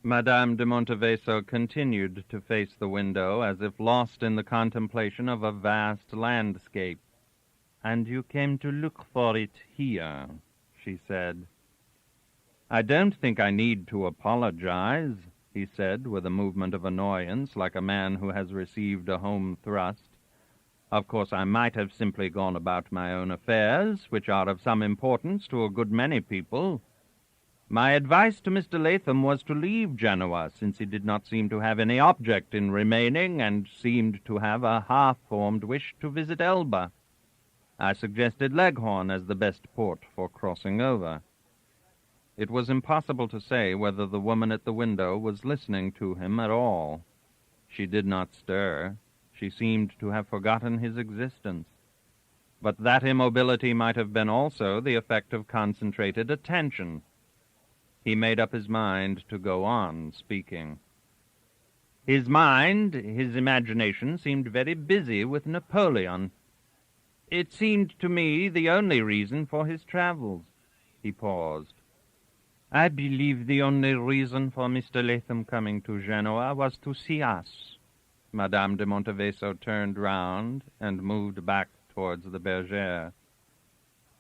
Madame de Monteveso continued to face the window as if lost in the contemplation of a vast landscape. "And you came to look for it here," she said. "I don't think I need to apologize," he said with a movement of annoyance, like a man who has received a home thrust. "Of course, I might have simply gone about my own affairs, which are of some importance to a good many people. My advice to Mr. Latham was to leave Genoa, since he did not seem to have any object in remaining, and seemed to have a half-formed wish to visit Elba. I suggested Leghorn as the best port for crossing over." It was impossible to say whether the woman at the window was listening to him at all. She did not stir. She seemed to have forgotten his existence. But that immobility might have been also the effect of concentrated attention. He made up his mind to go on speaking. His mind, his imagination, seemed very busy with Napoleon. It seemed to me the only reason for his travels. He paused. "I believe the only reason for Mr. Latham coming to Genoa was to see us." Madame de Monteveso turned round and moved back towards the bergère.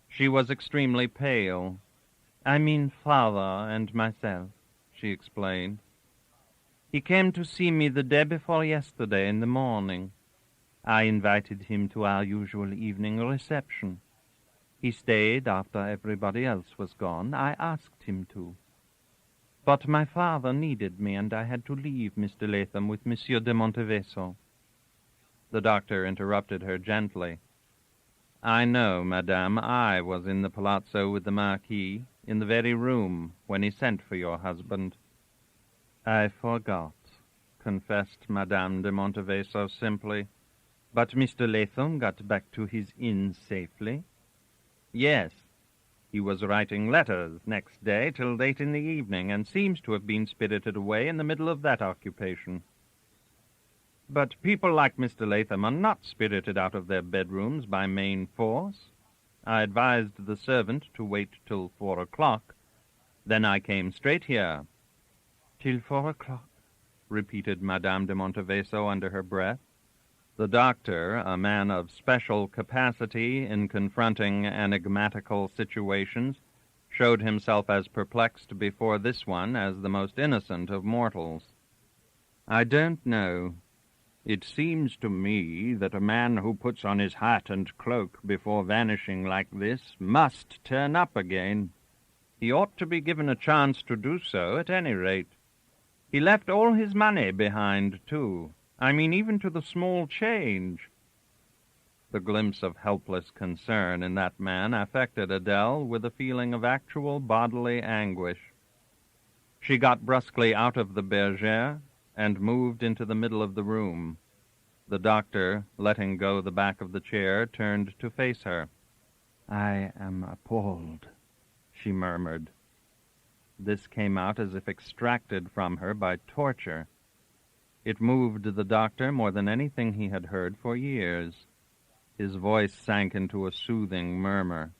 She was extremely pale. "I mean father and myself," she explained. "He came to see me the day before yesterday in the morning. I invited him to our usual evening reception. He stayed after everybody else was gone. I asked him to. But my father needed me, and I had to leave Mr. Latham with Monsieur de Monteveso." The doctor interrupted her gently. "I know, madame, I was in the palazzo with the Marquis, in the very room, when he sent for your husband." "I forgot," confessed Madame de Monteveso simply. "But Mr. Latham got back to his inn safely?" "Yes. He was writing letters next day till late in the evening, and seems to have been spirited away in the middle of that occupation." "But people like Mr. Latham are not spirited out of their bedrooms by main force. I advised the servant to wait till 4 o'clock. Then I came straight here." "Till 4 o'clock," repeated Madame de Monteveso under her breath. The doctor, a man of special capacity in confronting enigmatical situations, showed himself as perplexed before this one as the most innocent of mortals. "I don't know. It seems to me that a man who puts on his hat and cloak before vanishing like this must turn up again. He ought to be given a chance to do so, at any rate. He left all his money behind, too. I mean, even to the small change." The glimpse of helpless concern in that man affected Adele with a feeling of actual bodily anguish. She got brusquely out of the bergère and moved into the middle of the room. The doctor, letting go the back of the chair, turned to face her. "I am appalled," she murmured. This came out as if extracted from her by torture. It moved the doctor more than anything he had heard for years. His voice sank into a soothing murmur.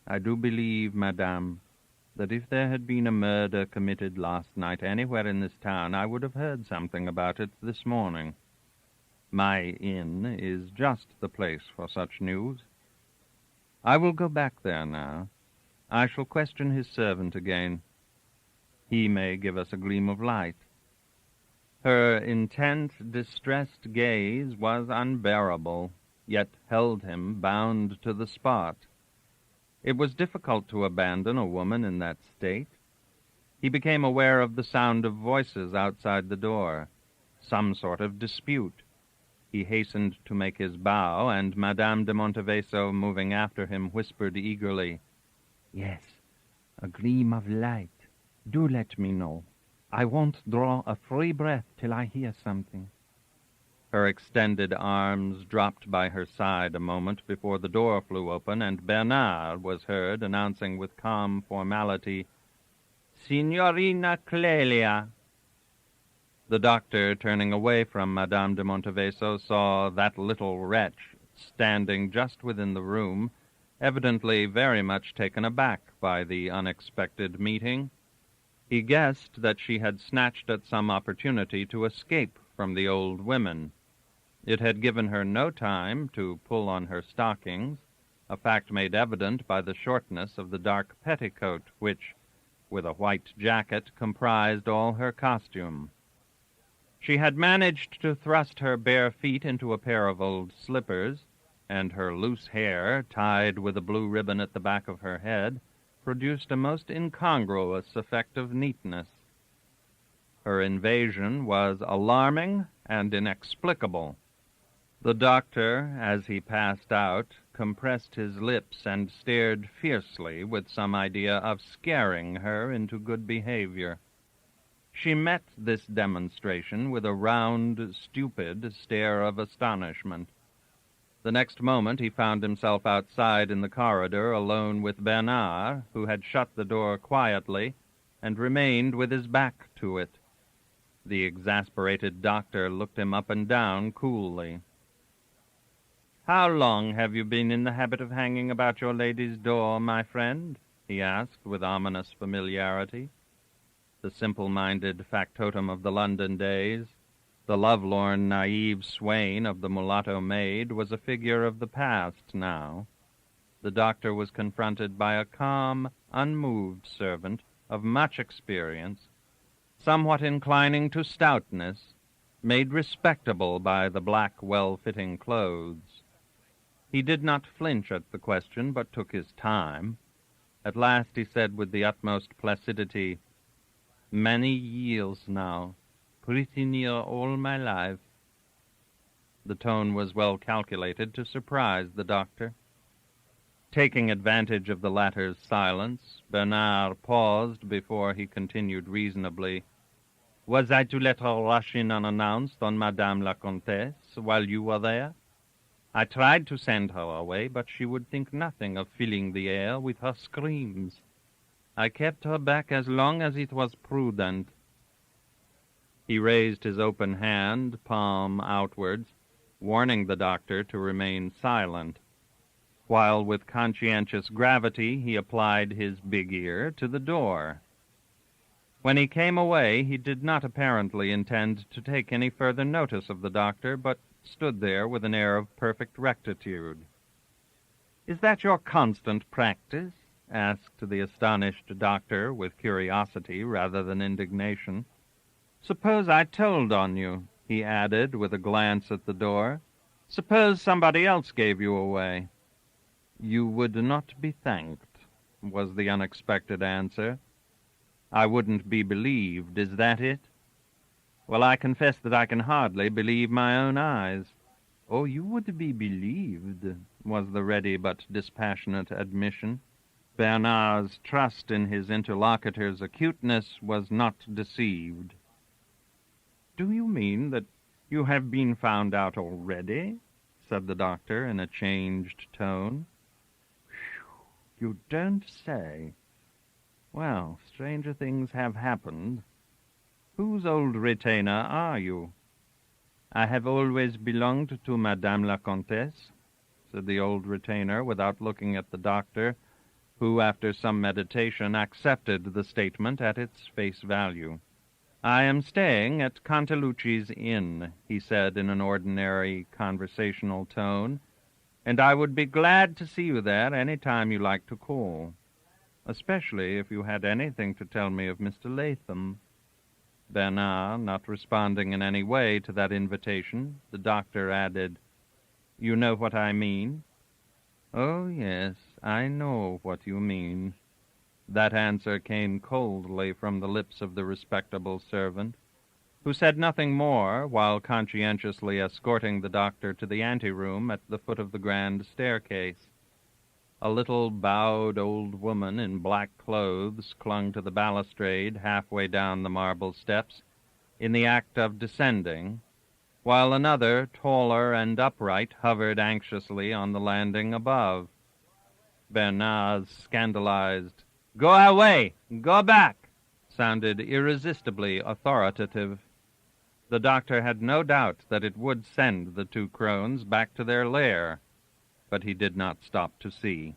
"I do believe, madame, that if there had been a murder committed last night anywhere in this town, I would have heard something about it this morning. My inn is just the place for such news. I will go back there now. I shall question his servant again. He may give us a gleam of light." Her intent, distressed gaze was unbearable, yet held him bound to the spot. It was difficult to abandon a woman in that state. He became aware of the sound of voices outside the door, some sort of dispute. He hastened to make his bow, and Madame de Monteveso, moving after him, whispered eagerly, "Yes, a gleam of light. Do let me know. I won't draw a free breath till I hear something." Her extended arms dropped by her side a moment before the door flew open, and Bernard was heard announcing with calm formality, "Signorina Clelia." The doctor, turning away from Madame de Monteveso, saw that little wretch standing just within the room, evidently very much taken aback by the unexpected meeting. He guessed that she had snatched at some opportunity to escape from the old women. It had given her no time to pull on her stockings, a fact made evident by the shortness of the dark petticoat which, with a white jacket, comprised all her costume. She had managed to thrust her bare feet into a pair of old slippers, and her loose hair, tied with a blue ribbon at the back of her head, produced a most incongruous effect of neatness. Her invasion was alarming and inexplicable. The doctor, as he passed out, compressed his lips and stared fiercely with some idea of scaring her into good behavior. She met this demonstration with a round, stupid stare of astonishment. The next moment he found himself outside in the corridor alone with Bernard, who had shut the door quietly and remained with his back to it. The exasperated doctor looked him up and down coolly. "How long have you been in the habit of hanging about your lady's door, my friend?" he asked with ominous familiarity. The simple-minded factotum of the London days, the lovelorn, naive swain of the mulatto maid, was a figure of the past now. The doctor was confronted by a calm, unmoved servant of much experience, somewhat inclining to stoutness, made respectable by the black, well-fitting clothes. He did not flinch at the question, but took his time. At last he said with the utmost placidity, "Many years now, pretty near all my life." The tone was well calculated to surprise the doctor. Taking advantage of the latter's silence, Bernard paused before he continued reasonably, "Was I to let her rush in unannounced on Madame la Comtesse while you were there? I tried to send her away, but she would think nothing of filling the air with her screams. I kept her back as long as it was prudent." He raised his open hand, palm outwards, warning the doctor to remain silent, while with conscientious gravity he applied his big ear to the door. When he came away, he did not apparently intend to take any further notice of the doctor, but stood there with an air of perfect rectitude. "Is that your constant practice?" asked the astonished doctor with curiosity rather than indignation. "Suppose I told on you," he added with a glance at the door. "Suppose somebody else gave you away." "You would not be thanked," was the unexpected answer. "I wouldn't be believed, is that it? Well, I confess that I can hardly believe my own eyes." "Oh, you would be believed," was the ready but dispassionate admission. Bernard's trust in his interlocutor's acuteness was not deceived. "Do you mean that you have been found out already?" said the doctor in a changed tone. "Whew, you don't say. Well, stranger things have happened. Whose old retainer are you?" "I have always belonged to Madame la Comtesse," said the old retainer, without looking at the doctor, who, after some meditation, accepted the statement at its face value. "I am staying at Cantalucci's Inn," he said in an ordinary conversational tone, "and I would be glad to see you there any time you like to call, especially if you had anything to tell me of Mr. Latham." Bernard not responding in any way to that invitation, the doctor added, "You know what I mean?" "Oh, yes, I know what you mean." That answer came coldly from the lips of the respectable servant, who said nothing more while conscientiously escorting the doctor to the anteroom at the foot of the grand staircase. A little bowed old woman in black clothes clung to the balustrade halfway down the marble steps, in the act of descending, while another, taller and upright, hovered anxiously on the landing above. Bernard's scandalized, "Go away! Go back!" sounded irresistibly authoritative. The doctor had no doubt that it would send the two crones back to their lair, but he did not stop to see.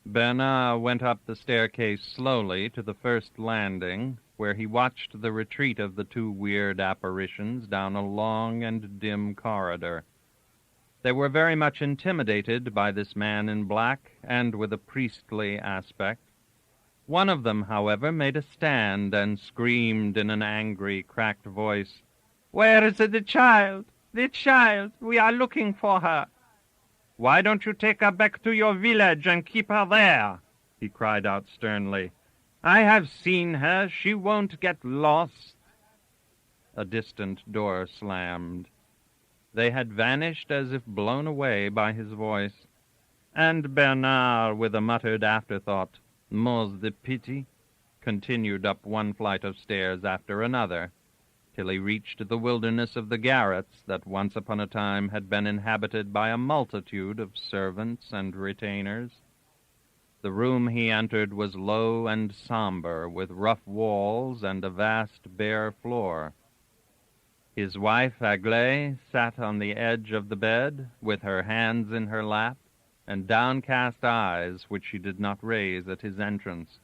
Bernard went up the staircase slowly to the first landing, where he watched the retreat of the two weird apparitions down a long and dim corridor. They were very much intimidated by this man in black and with a priestly aspect. One of them, however, made a stand and screamed in an angry, cracked voice, "Where is the child? The child! We are looking for her." "Why don't you take her back to your village and keep her there?" he cried out sternly. "I have seen her. She won't get lost." A distant door slammed. They had vanished as if blown away by his voice, and Bernard, with a muttered afterthought, "More's the pity," continued up one flight of stairs after another, till he reached the wilderness of the garrets that once upon a time had been inhabited by a multitude of servants and retainers. The room he entered was low and somber, with rough walls and a vast bare floor. His wife, Aglaé, sat on the edge of the bed, with her hands in her lap, and downcast eyes which she did not raise at his entrance.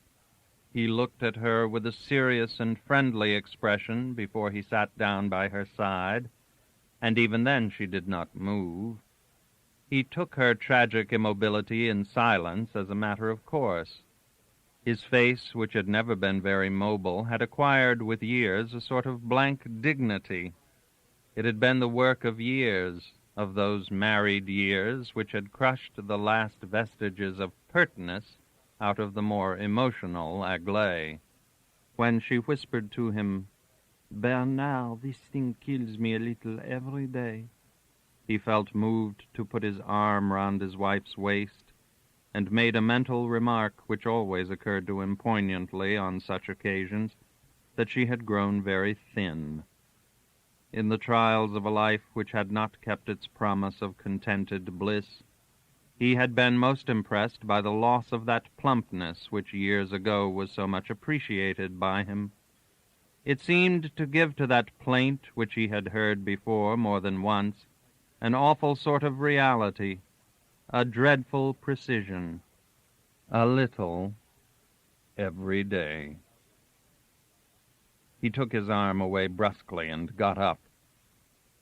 He looked at her with a serious and friendly expression before he sat down by her side, and even then she did not move. He took her tragic immobility in silence as a matter of course. His face, which had never been very mobile, had acquired with years a sort of blank dignity. It had been the work of years, of those married years which had crushed the last vestiges of pertness out of the more emotional Aglaé. When she whispered to him, "Bernard, this thing kills me a little every day," he felt moved to put his arm round his wife's waist, and made a mental remark which always occurred to him poignantly on such occasions, that she had grown very thin. In the trials of a life which had not kept its promise of contented bliss, he had been most impressed by the loss of that plumpness which years ago was so much appreciated by him. It seemed to give to that plaint which he had heard before more than once an awful sort of reality, a dreadful precision, a little every day. He took his arm away brusquely and got up.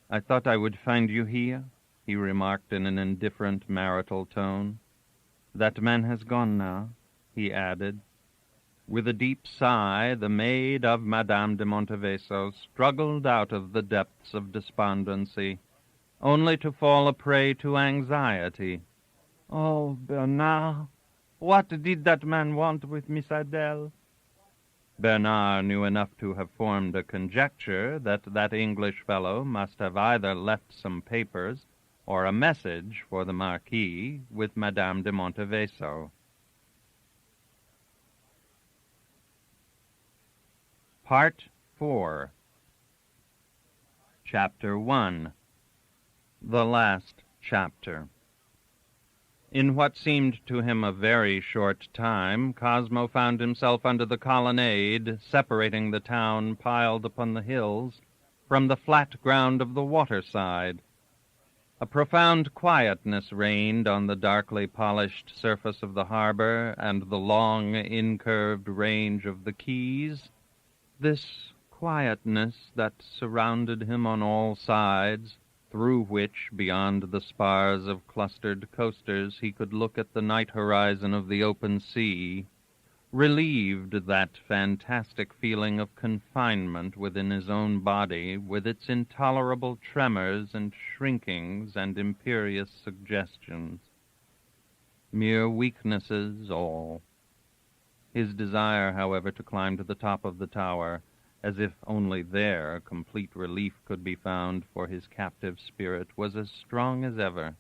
"I thought I would find you here," he remarked in an indifferent marital tone. "That man has gone now," he added. With a deep sigh, the maid of Madame de Monteveso struggled out of the depths of despondency, only to fall a prey to anxiety. "Oh, Bernard, what did that man want with Miss Adele?" Bernard knew enough to have formed a conjecture that that English fellow must have either left some papers or a message for the Marquis with Madame de Monteveso. Part 4. Chapter 1. The Last Chapter. In what seemed to him a very short time, Cosmo found himself under the colonnade separating the town piled upon the hills from the flat ground of the waterside. A profound quietness reigned on the darkly polished surface of the harbor and the long, incurved range of the quays. This quietness that surrounded him on all sides, through which, beyond the spars of clustered coasters, he could look at the night horizon of the open sea, relieved that fantastic feeling of confinement within his own body, with its intolerable tremors and shrinkings and imperious suggestions. Mere weaknesses, all. His desire, however, to climb to the top of the tower, as if only there complete relief could be found for his captive spirit, was as strong as ever.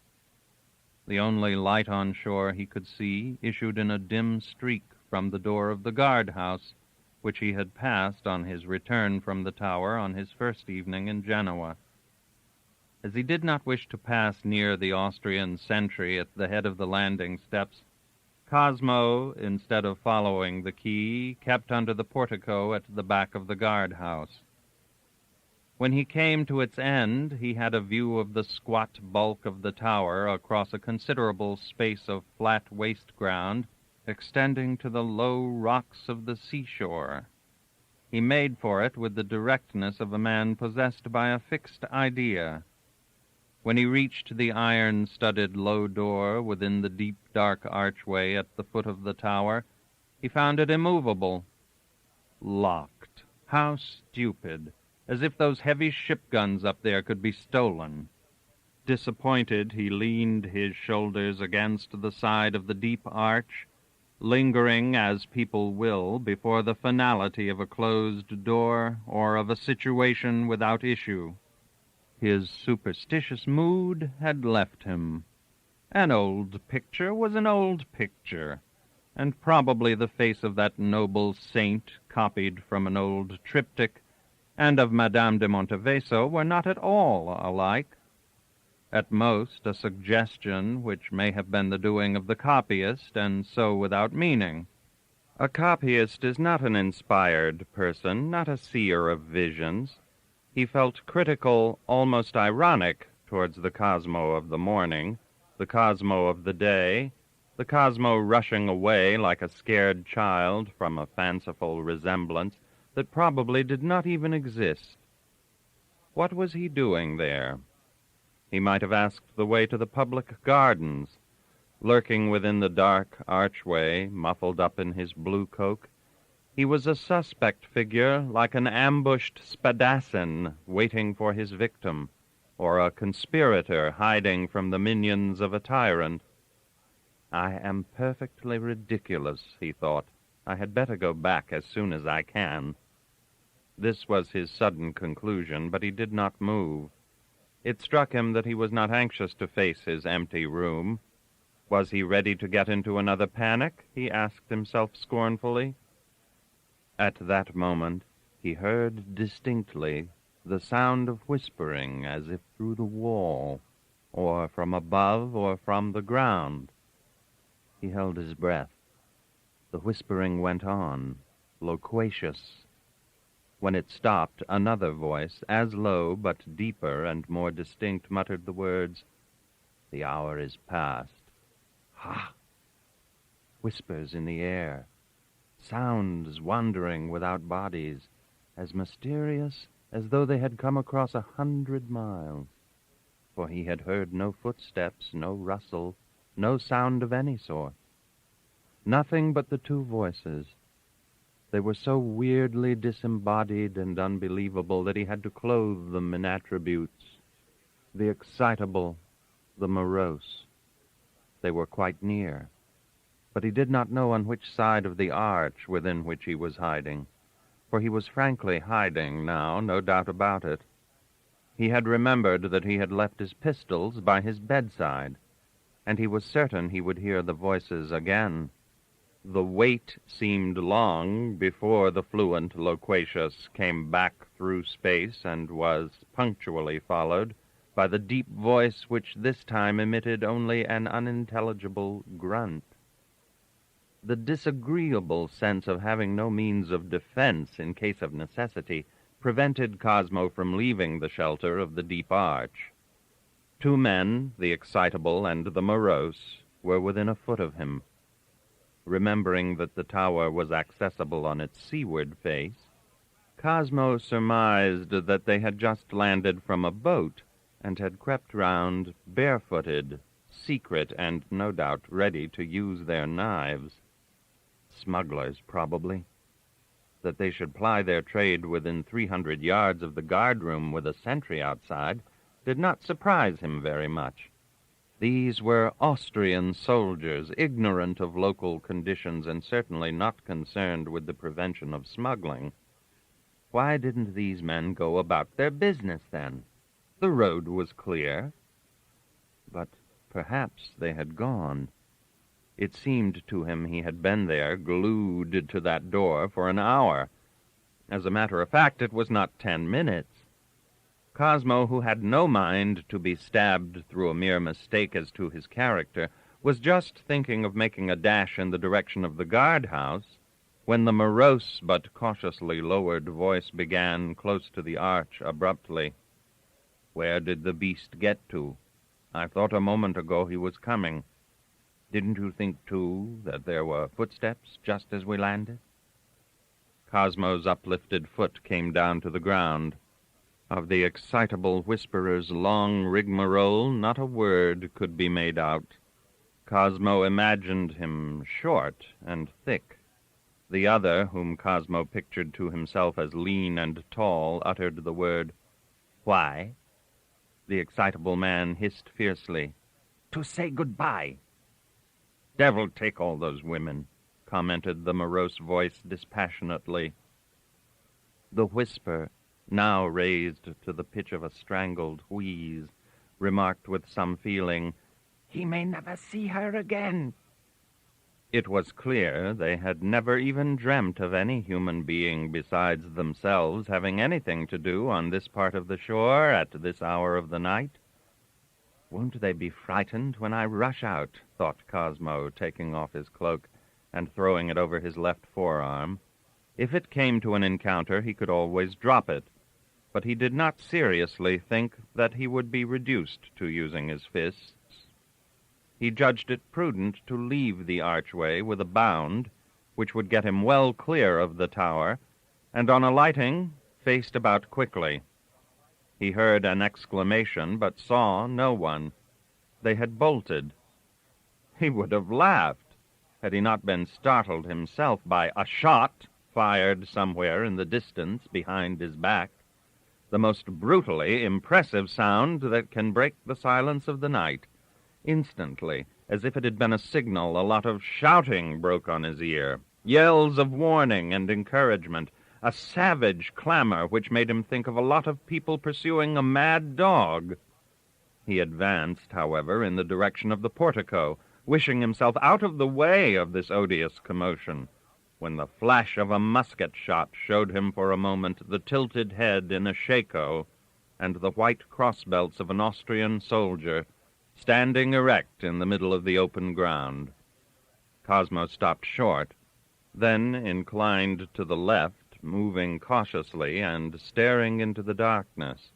The only light on shore he could see issued in a dim streak from the door of the guard-house, which he had passed on his return from the tower on his first evening in Genoa. As he did not wish to pass near the Austrian sentry at the head of the landing steps, Cosmo, instead of following the quay, kept under the portico at the back of the guard-house. When he came to its end, he had a view of the squat bulk of the tower across a considerable space of flat waste ground, extending to the low rocks of the seashore. He made for it with the directness of a man possessed by a fixed idea. When he reached the iron-studded low door within the deep, dark archway at the foot of the tower, he found it immovable. Locked. How stupid! As if those heavy ship guns up there could be stolen. Disappointed, he leaned his shoulders against the side of the deep arch, lingering as people will before the finality of a closed door or of a situation without issue. His superstitious mood had left him. An old picture was an old picture, and probably the face of that noble saint, copied from an old triptych, and of Madame de Monteveso were not at all alike. At most, a suggestion which may have been the doing of the copyist, and so without meaning. A copyist is not an inspired person, not a seer of visions. He felt critical, almost ironic, towards the Cosmo of the morning, the Cosmo of the day, the Cosmo rushing away like a scared child from a fanciful resemblance that probably did not even exist. What was he doing there? He might have asked the way to the public gardens. Lurking within the dark archway, muffled up in his blue coat, he was a suspect figure like an ambushed spadassin waiting for his victim, or a conspirator hiding from the minions of a tyrant. I am perfectly ridiculous, he thought. I had better go back as soon as I can. This was his sudden conclusion, but he did not move. It struck him that he was not anxious to face his empty room. Was he ready to get into another panic? He asked himself scornfully. At that moment, he heard distinctly the sound of whispering as if through the wall, or from above or from the ground. He held his breath. The whispering went on, loquacious. When it stopped, another voice, as low but deeper and more distinct, muttered the words, "The hour is past." Ha! Whispers in the air, sounds wandering without bodies, as mysterious as though they had come across 100 miles. For he had heard no footsteps, no rustle, no sound of any sort. Nothing but the two voices. They were so weirdly disembodied and unbelievable that he had to clothe them in attributes. The excitable, the morose. They were quite near, but he did not know on which side of the arch within which he was hiding, for he was frankly hiding now, no doubt about it. He had remembered that he had left his pistols by his bedside, and he was certain he would hear the voices again. The wait seemed long before the fluent loquacious came back through space and was punctually followed by the deep voice which this time emitted only an unintelligible grunt. The disagreeable sense of having no means of defense in case of necessity prevented Cosmo from leaving the shelter of the deep arch. Two men, the excitable and the morose, were within a foot of him. Remembering that the tower was accessible on its seaward face, Cosmo surmised that they had just landed from a boat and had crept round barefooted, secret, and no doubt ready to use their knives. Smugglers, probably. That they should ply their trade within 300 yards of the guardroom with a sentry outside did not surprise him very much. These were Austrian soldiers, ignorant of local conditions and certainly not concerned with the prevention of smuggling. Why didn't these men go about their business, then? The road was clear. But perhaps they had gone. It seemed to him he had been there, glued to that door, for an hour. As a matter of fact, it was not 10 minutes. Cosmo, who had no mind to be stabbed through a mere mistake as to his character, was just thinking of making a dash in the direction of the guardhouse when the morose but cautiously lowered voice began close to the arch abruptly. "Where did the beast get to? I thought a moment ago he was coming." Didn't you think, too, that there were footsteps just as we landed? Cosmo's uplifted foot came down to the ground. Of the excitable whisperer's long rigmarole, not a word could be made out. Cosmo imagined him short and thick. The other, whom Cosmo pictured to himself as lean and tall, uttered the word, "Why?" The excitable man hissed fiercely, "To say goodbye." "Devil take all those women," commented the morose voice dispassionately. The whisper, now raised to the pitch of a strangled wheeze, remarked with some feeling, "He may never see her again." It was clear they had never even dreamt of any human being besides themselves having anything to do on this part of the shore at this hour of the night. "Won't they be frightened when I rush out?" thought Cosmo, taking off his cloak and throwing it over his left forearm. If it came to an encounter, he could always drop it, but he did not seriously think that he would be reduced to using his fists. He judged it prudent to leave the archway with a bound, which would get him well clear of the tower, and on alighting, faced about quickly. He heard an exclamation, but saw no one. They had bolted. He would have laughed had he not been startled himself by a shot fired somewhere in the distance behind his back, the most brutally impressive sound that can break the silence of the night. Instantly, as if it had been a signal, a lot of shouting broke on his ear, yells of warning and encouragement, a savage clamor which made him think of a lot of people pursuing a mad dog. He advanced, however, in the direction of the portico, wishing himself out of the way of this odious commotion, when the flash of a musket shot showed him for a moment the tilted head in a shako and the white crossbelts of an Austrian soldier standing erect in the middle of the open ground. Cosmo stopped short, then inclined to the left, moving cautiously and staring into the darkness.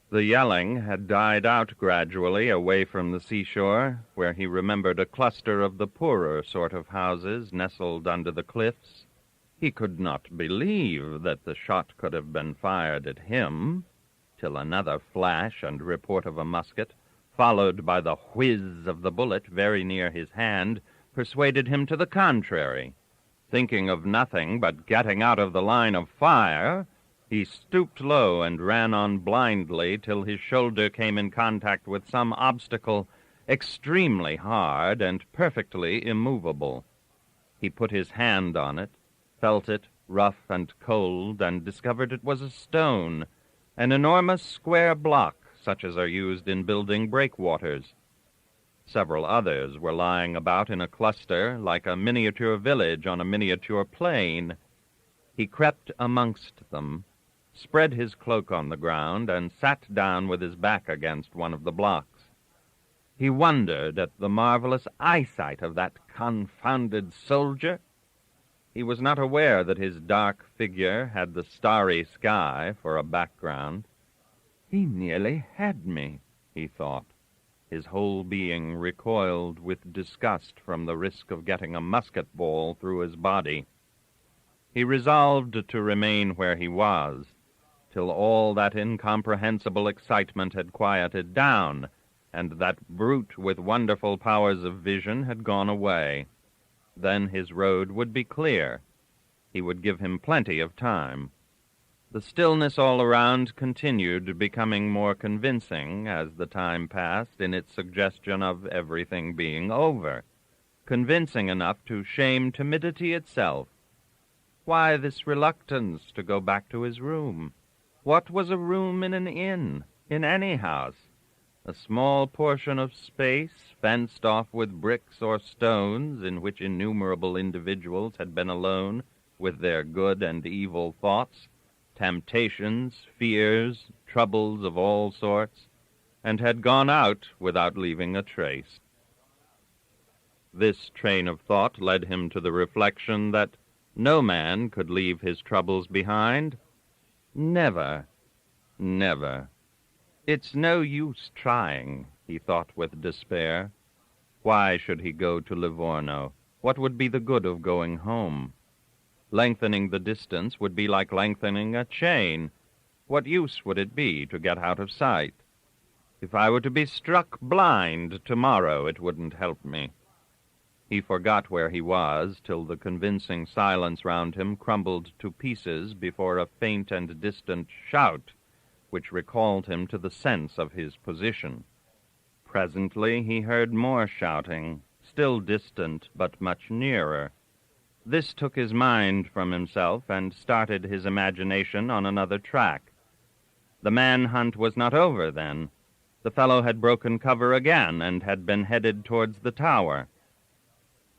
The yelling had died out gradually away from the seashore, where he remembered a cluster of the poorer sort of houses nestled under the cliffs. He could not believe that the shot could have been fired at him, till another flash and report of a musket, followed by the whiz of the bullet very near his hand, persuaded him to the contrary. Thinking of nothing but getting out of the line of fire, he stooped low and ran on blindly till his shoulder came in contact with some obstacle extremely hard and perfectly immovable. He put his hand on it, felt it rough and cold, and discovered it was a stone, an enormous square block, such as are used in building breakwaters. Several others were lying about in a cluster, like a miniature village on a miniature plain. He crept amongst them, spread his cloak on the ground, and sat down with his back against one of the blocks. He wondered at the marvelous eyesight of that confounded soldier. He was not aware that his dark figure had the starry sky for a background. "He nearly had me," he thought. His whole being recoiled with disgust from the risk of getting a musket ball through his body. He resolved to remain where he was, till all that incomprehensible excitement had quieted down, and that brute with wonderful powers of vision had gone away. Then his road would be clear. He would give him plenty of time. The stillness all around continued, becoming more convincing as the time passed in its suggestion of everything being over, convincing enough to shame timidity itself. Why this reluctance to go back to his room? What was a room in an inn, in any house? A small portion of space, fenced off with bricks or stones, in which innumerable individuals had been alone with their good and evil thoughts, temptations, fears, troubles of all sorts, and had gone out without leaving a trace. This train of thought led him to the reflection that no man could leave his troubles behind. Never, never. "It's no use trying," he thought with despair. Why should he go to Livorno? What would be the good of going home? Lengthening the distance would be like lengthening a chain. What use would it be to get out of sight? If I were to be struck blind tomorrow, it wouldn't help me. He forgot where he was till the convincing silence round him crumbled to pieces before a faint and distant shout, which recalled him to the sense of his position. Presently he heard more shouting, still distant but much nearer. This took his mind from himself and started his imagination on another track. The manhunt was not over, then. The fellow had broken cover again and had been headed towards the tower.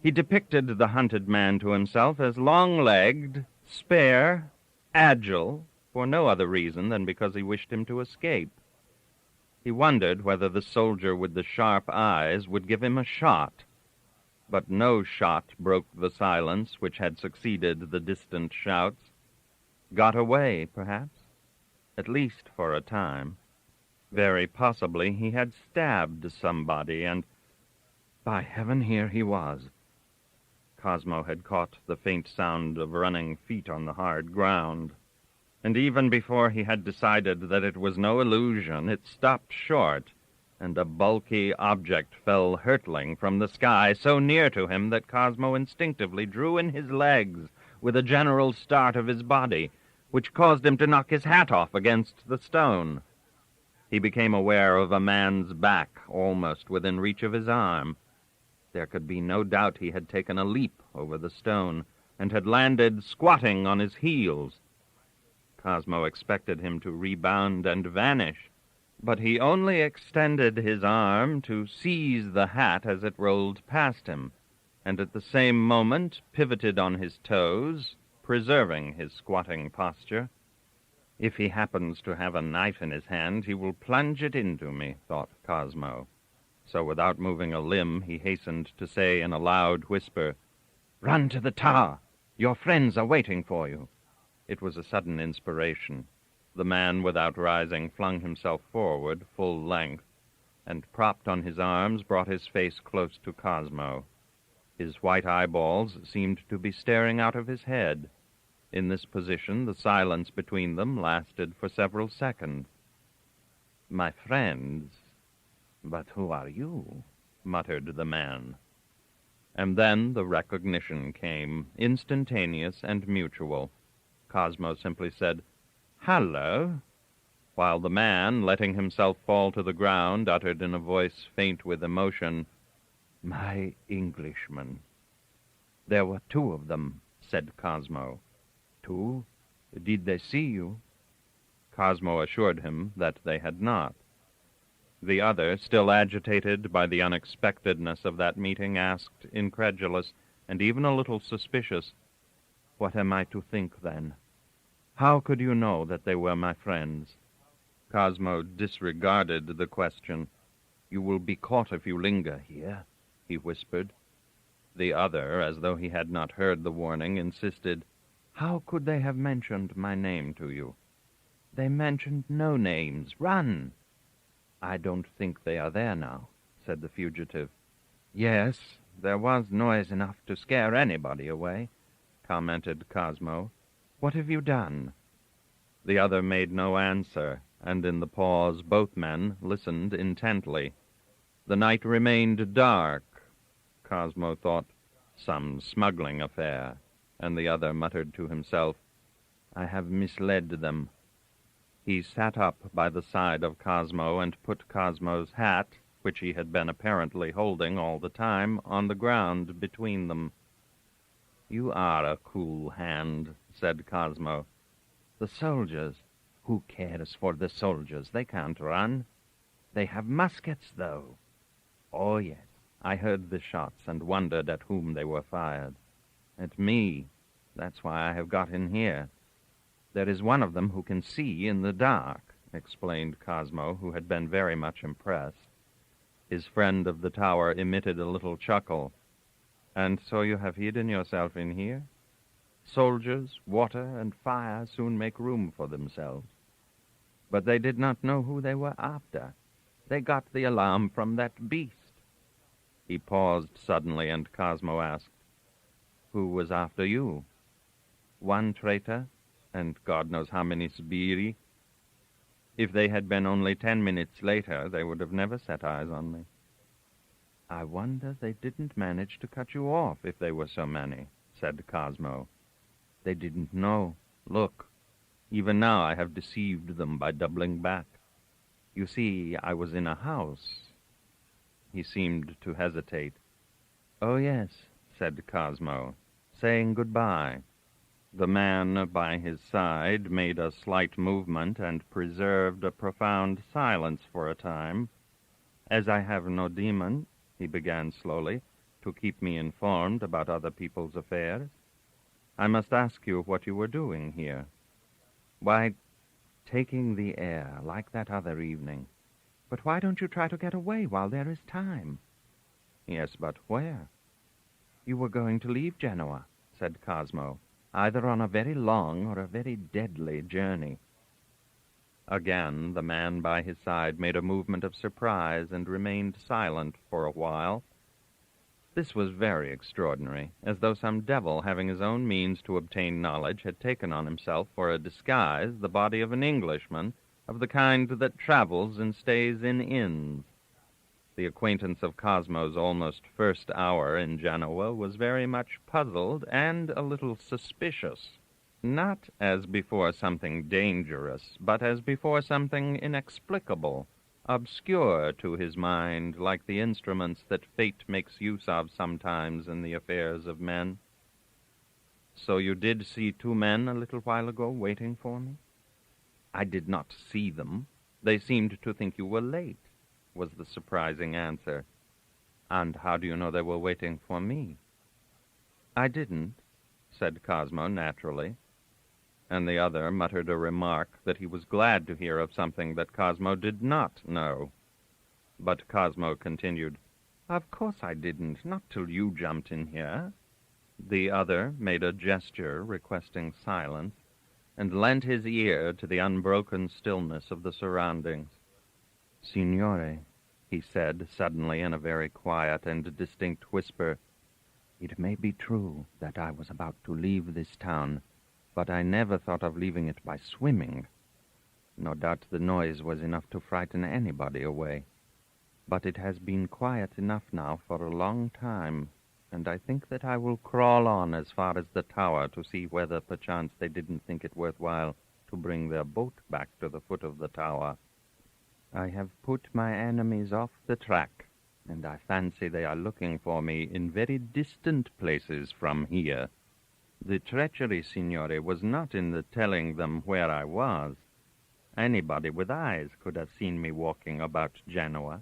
He depicted the hunted man to himself as long-legged, spare, agile, for no other reason than because he wished him to escape. He wondered whether the soldier with the sharp eyes would give him a shot. But no shot broke the silence which had succeeded the distant shouts. Got away, perhaps, at least for a time. Very possibly he had stabbed somebody, and, by heaven, here he was. Cosmo had caught the faint sound of running feet on the hard ground, and even before he had decided that it was no illusion, it stopped short, and a bulky object fell hurtling from the sky so near to him that Cosmo instinctively drew in his legs with a general start of his body, which caused him to knock his hat off against the stone. He became aware of a man's back almost within reach of his arm. There could be no doubt he had taken a leap over the stone and had landed squatting on his heels. Cosmo expected him to rebound and vanish, but he only extended his arm to seize the hat as it rolled past him, and at the same moment pivoted on his toes, preserving his squatting posture. If he happens to have a knife in his hand, he will plunge it into me, thought Cosmo. So without moving a limb, he hastened to say in a loud whisper, "Run to the tower. Your friends are waiting for you." It was a sudden inspiration. The man, without rising, flung himself forward, full length, and propped on his arms, brought his face close to Cosmo. His white eyeballs seemed to be staring out of his head. In this position, the silence between them lasted for several seconds. "My friends, but who are you?" muttered the man. And then the recognition came, instantaneous and mutual. Cosmo simply said, "Hallo," while the man, letting himself fall to the ground, uttered in a voice faint with emotion, "My Englishman." "There were two of them," said Cosmo. "Two? Did they see you?" Cosmo assured him that they had not. The other, still agitated by the unexpectedness of that meeting, asked, incredulous and even a little suspicious, "What am I to think, then? How could you know that they were my friends?" Cosmo disregarded the question. "You will be caught if you linger here," he whispered. The other, as though he had not heard the warning, insisted, "How could they have mentioned my name to you?" "They mentioned no names. Run!" "I don't think they are there now," said the fugitive. "Yes, there was noise enough to scare anybody away," commented Cosmo. "What have you done?" The other made no answer, and in the pause both men listened intently. The night remained dark. Cosmo thought, "Some smuggling affair," and the other muttered to himself, "I have misled them." He sat up by the side of Cosmo and put Cosmo's hat, which he had been apparently holding all the time, on the ground between them. "You are a cool hand," said Cosmo. "The soldiers? Who cares for the soldiers? They can't run. They have muskets, though." "Oh, yes. I heard the shots and wondered at whom they were fired." "At me. That's why I have got in here. There is one of them who can see in the dark," explained Cosmo, who had been very much impressed. His friend of the tower emitted a little chuckle. "And so you have hidden yourself in here? Soldiers, water, and fire soon make room for themselves." But they did not know who they were after. They got the alarm from that beast. He paused suddenly, and Cosmo asked, "Who was after you?" "One traitor, and God knows how many sbirri. If they had been only 10 minutes later, they would have never set eyes on me." "I wonder they didn't manage to cut you off if they were so many," said Cosmo. "They didn't know. Look, even now I have deceived them by doubling back. You see, I was in a house." He seemed to hesitate. "Oh, yes," said Cosmo, "saying goodbye." The man by his side made a slight movement and preserved a profound silence for a time. "As I have no demon," he began slowly, "to keep me informed about other people's affairs, I must ask you what you were doing here." "Why, taking the air, like that other evening. But why don't you try to get away while there is time?" "Yes, but where?" "You were going to leave Genoa," said Cosmo, "either on a very long or a very deadly journey." Again the man by his side made a movement of surprise and remained silent for a while. This was very extraordinary, as though some devil having his own means to obtain knowledge had taken on himself for a disguise the body of an Englishman, of the kind that travels and stays in inns. The acquaintance of Cosmo's almost first hour in Genoa was very much puzzled and a little suspicious, not as before something dangerous, but as before something inexplicable, obscure to his mind, like the instruments that fate makes use of sometimes in the affairs of men. "So you did see 2 men a little while ago waiting for me?" "I did not see them. They seemed to think you were late," was the surprising answer. "And how do you know they were waiting for me?" "I didn't," said Cosmo naturally. And the other muttered a remark that he was glad to hear of something that Cosmo did not know. But Cosmo continued, "Of course I didn't, not till you jumped in here." The other made a gesture requesting silence, and lent his ear to the unbroken stillness of the surroundings. "Signore," he said suddenly in a very quiet and distinct whisper, "it may be true that I was about to leave this town, but I never thought of leaving it by swimming. No doubt the noise was enough to frighten anybody away. But it has been quiet enough now for a long time, and I think that I will crawl on as far as the tower to see whether perchance they didn't think it worthwhile to bring their boat back to the foot of the tower. I have put my enemies off the track, and I fancy they are looking for me in very distant places from here. The treachery, signore, was not in the telling them where I was. Anybody with eyes could have seen me walking about Genoa.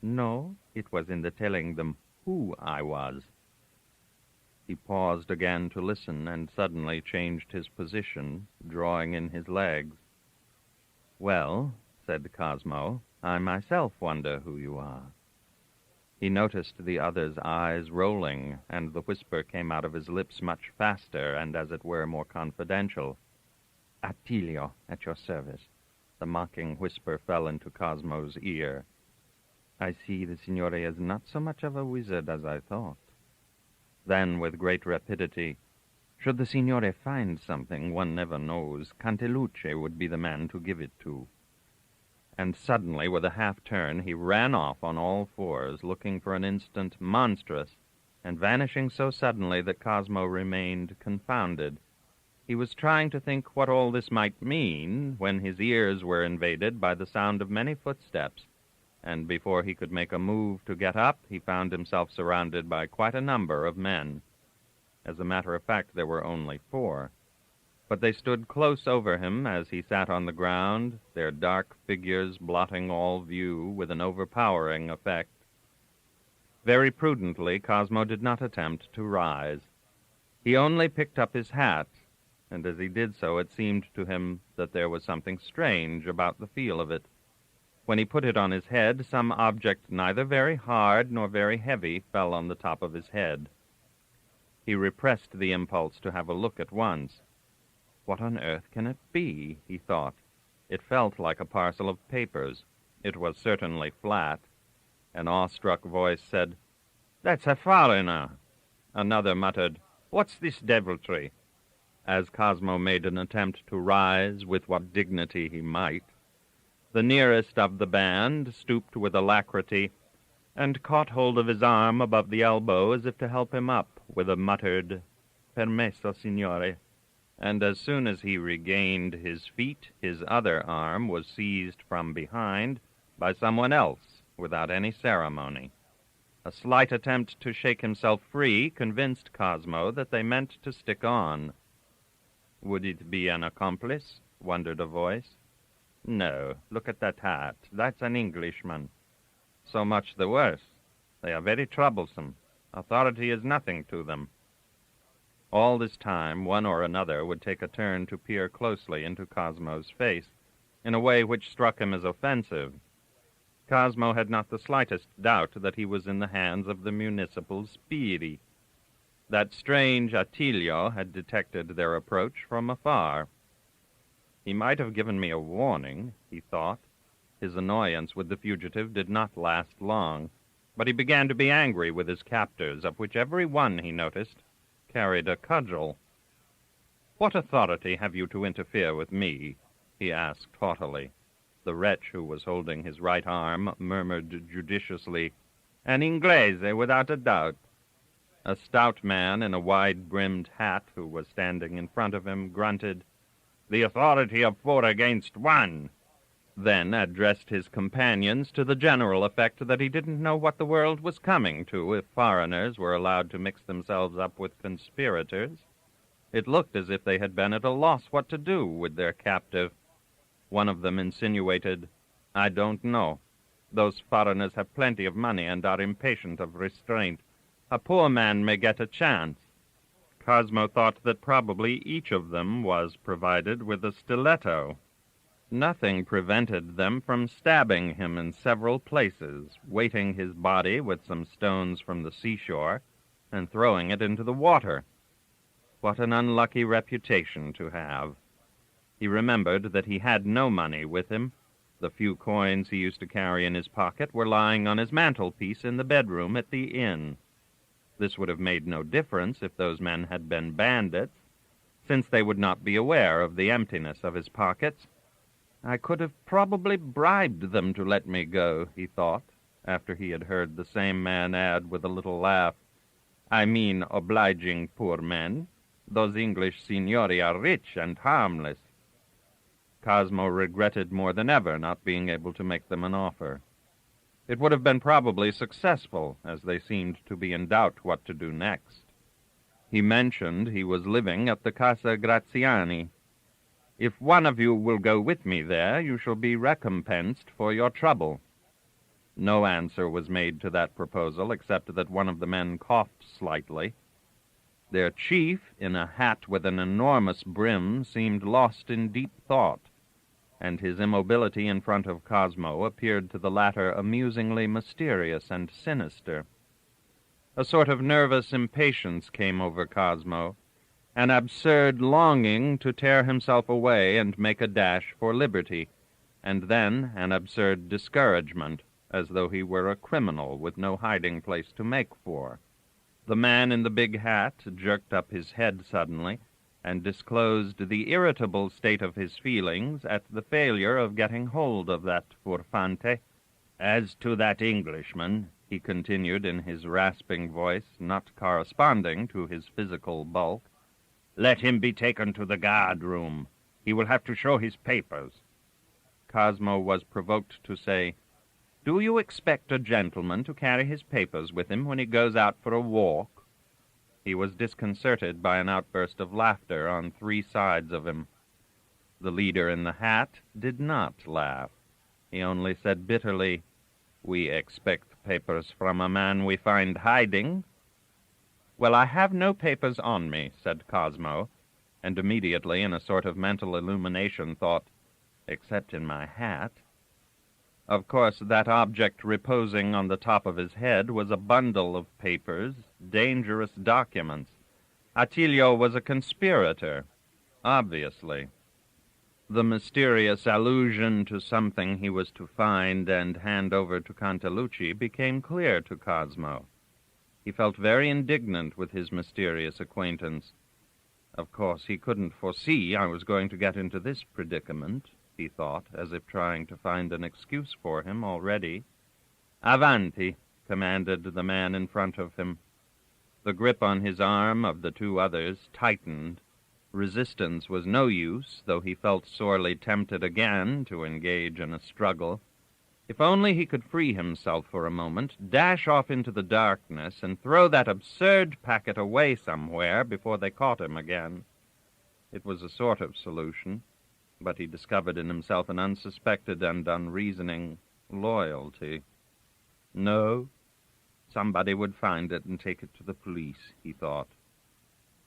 No, it was in the telling them who I was." He paused again to listen, and suddenly changed his position, drawing in his legs. "Well," said Cosmo, "I myself wonder who you are." He noticed the other's eyes rolling, and the whisper came out of his lips much faster and, as it were, more confidential. "Attilio, at your service." The mocking whisper fell into Cosmo's ear. "I see the signore is not so much of a wizard as I thought." Then, with great rapidity, "Should the signore find something, one never knows, Canteluce would be the man to give it to." And suddenly, with a half-turn, he ran off on all fours, looking for an instant monstrous, and vanishing so suddenly that Cosmo remained confounded. He was trying to think what all this might mean, when his ears were invaded by the sound of many footsteps, and before he could make a move to get up, he found himself surrounded by quite a number of men. As a matter of fact, there were only 4. But they stood close over him as he sat on the ground, their dark figures blotting all view with an overpowering effect. Very prudently, Cosmo did not attempt to rise. He only picked up his hat, and as he did so, it seemed to him that there was something strange about the feel of it. When he put it on his head, some object neither very hard nor very heavy fell on the top of his head. He repressed the impulse to have a look at once. "What on earth can it be?" he thought. It felt like a parcel of papers. It was certainly flat. An awestruck voice said, That's a foreigner. Another muttered, What's this deviltry? As Cosmo made an attempt to rise with what dignity he might, the nearest of the band stooped with alacrity and caught hold of his arm above the elbow as if to help him up with a muttered, Permesso, signore. And as soon as he regained his feet, his other arm was seized from behind by someone else without any ceremony. A slight attempt to shake himself free convinced Cosmo that they meant to stick on. Would it be an accomplice? Wondered a voice. No, look at that hat. That's an Englishman. So much the worse. They are very troublesome. Authority is nothing to them. All this time, one or another would take a turn to peer closely into Cosmo's face, in a way which struck him as offensive. Cosmo had not the slightest doubt that he was in the hands of the municipal sbirri. That strange Attilio had detected their approach from afar. He might have given me a warning, he thought. His annoyance with the fugitive did not last long, but he began to be angry with his captors, of which every one, he noticed, carried a cudgel. What authority have you to interfere with me? He asked haughtily. The wretch who was holding his right arm murmured judiciously, An Inglese, without a doubt. A stout man in a wide-brimmed hat who was standing in front of him grunted, The authority of 4 against 1, then addressed his companions to the general effect that he didn't know what the world was coming to if foreigners were allowed to mix themselves up with conspirators. It looked as if they had been at a loss what to do with their captive. One of them insinuated, I don't know. Those foreigners have plenty of money and are impatient of restraint. A poor man may get a chance. Cosmo thought that probably each of them was provided with a stiletto. Nothing prevented them from stabbing him in several places, weighting his body with some stones from the seashore, and throwing it into the water. What an unlucky reputation to have. He remembered that he had no money with him. The few coins he used to carry in his pocket were lying on his mantelpiece in the bedroom at the inn. This would have made no difference if those men had been bandits, since they would not be aware of the emptiness of his pockets. I could have probably bribed them to let me go, he thought, after he had heard the same man add with a little laugh, I mean obliging poor men. Those English signori are rich and harmless. Cosmo regretted more than ever not being able to make them an offer. It would have been probably successful, as they seemed to be in doubt what to do next. He mentioned he was living at the Casa Graziani. If one of you will go with me there, you shall be recompensed for your trouble. No answer was made to that proposal, except that one of the men coughed slightly. Their chief, in a hat with an enormous brim, seemed lost in deep thought, and his immobility in front of Cosmo appeared to the latter amusingly mysterious and sinister. A sort of nervous impatience came over Cosmo, an absurd longing to tear himself away and make a dash for liberty, and then an absurd discouragement, as though he were a criminal with no hiding place to make for. The man in the big hat jerked up his head suddenly and disclosed the irritable state of his feelings at the failure of getting hold of that furfante. As to that Englishman, he continued in his rasping voice, not corresponding to his physical bulk, let him be taken to the guard-room. He will have to show his papers. Cosmo was provoked to say, Do you expect a gentleman to carry his papers with him when he goes out for a walk? He was disconcerted by an outburst of laughter on 3 sides of him. The leader in the hat did not laugh. He only said bitterly, We expect papers from a man we find hiding. Well, I have no papers on me, said Cosmo, and immediately, in a sort of mental illumination, thought, except in my hat. Of course, that object reposing on the top of his head was a bundle of papers, dangerous documents. Attilio was a conspirator, obviously. The mysterious allusion to something he was to find and hand over to Cantalucci became clear to Cosmo. He felt very indignant with his mysterious acquaintance. Of course, he couldn't foresee I was going to get into this predicament, he thought, as if trying to find an excuse for him already. Avanti, commanded the man in front of him. The grip on his arm of the two others tightened. Resistance was no use, though he felt sorely tempted again to engage in a struggle. If only he could free himself for a moment, dash off into the darkness, and throw that absurd packet away somewhere before they caught him again. It was a sort of solution, but he discovered in himself an unsuspected and unreasoning loyalty. No, somebody would find it and take it to the police, he thought.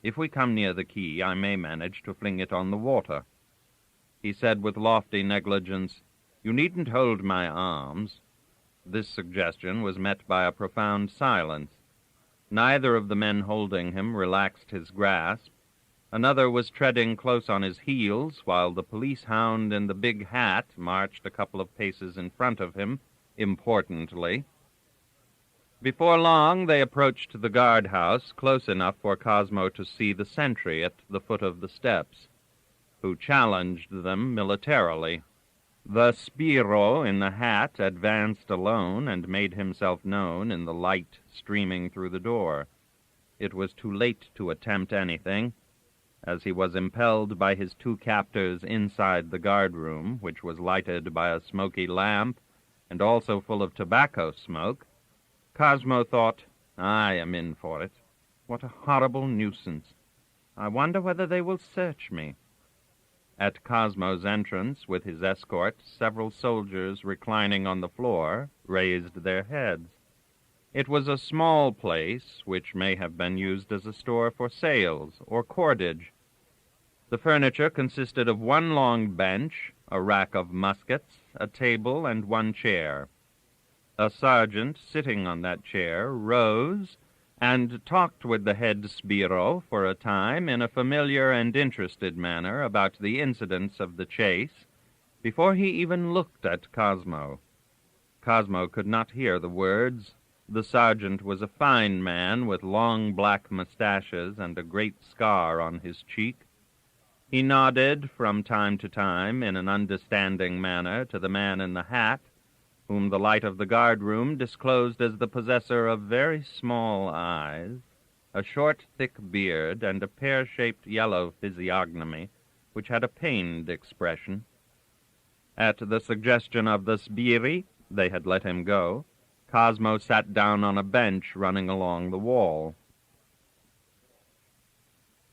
If we come near the quay, I may manage to fling it on the water. He said with lofty negligence, "You needn't hold my arms." This suggestion was met by a profound silence. Neither of the men holding him relaxed his grasp. Another was treading close on his heels, while the police hound in the big hat marched a couple of paces in front of him, importantly. Before long, they approached the guardhouse, close enough for Cosmo to see the sentry at the foot of the steps, who challenged them militarily. The sbirro in the hat advanced alone and made himself known in the light streaming through the door. It was too late to attempt anything, as he was impelled by his two captors inside the guardroom, which was lighted by a smoky lamp and also full of tobacco smoke. Cosmo thought, "I am in for it. What a horrible nuisance. I wonder whether they will search me." At Cosmo's entrance, with his escort, several soldiers reclining on the floor raised their heads. It was a small place, which may have been used as a store for sails or cordage. The furniture consisted of one long bench, a rack of muskets, a table, and one chair. A sergeant sitting on that chair rose and talked with the head sbirro for a time in a familiar and interested manner about the incidents of the chase before he even looked at Cosmo. Cosmo could not hear the words. The sergeant was a fine man with long black mustaches and a great scar on his cheek. He nodded from time to time in an understanding manner to the man in the hat, whom the light of the guard-room disclosed as the possessor of very small eyes, a short, thick beard, and a pear-shaped yellow physiognomy, which had a pained expression. At the suggestion of the sbirri, they had let him go. Cosmo sat down on a bench running along the wall.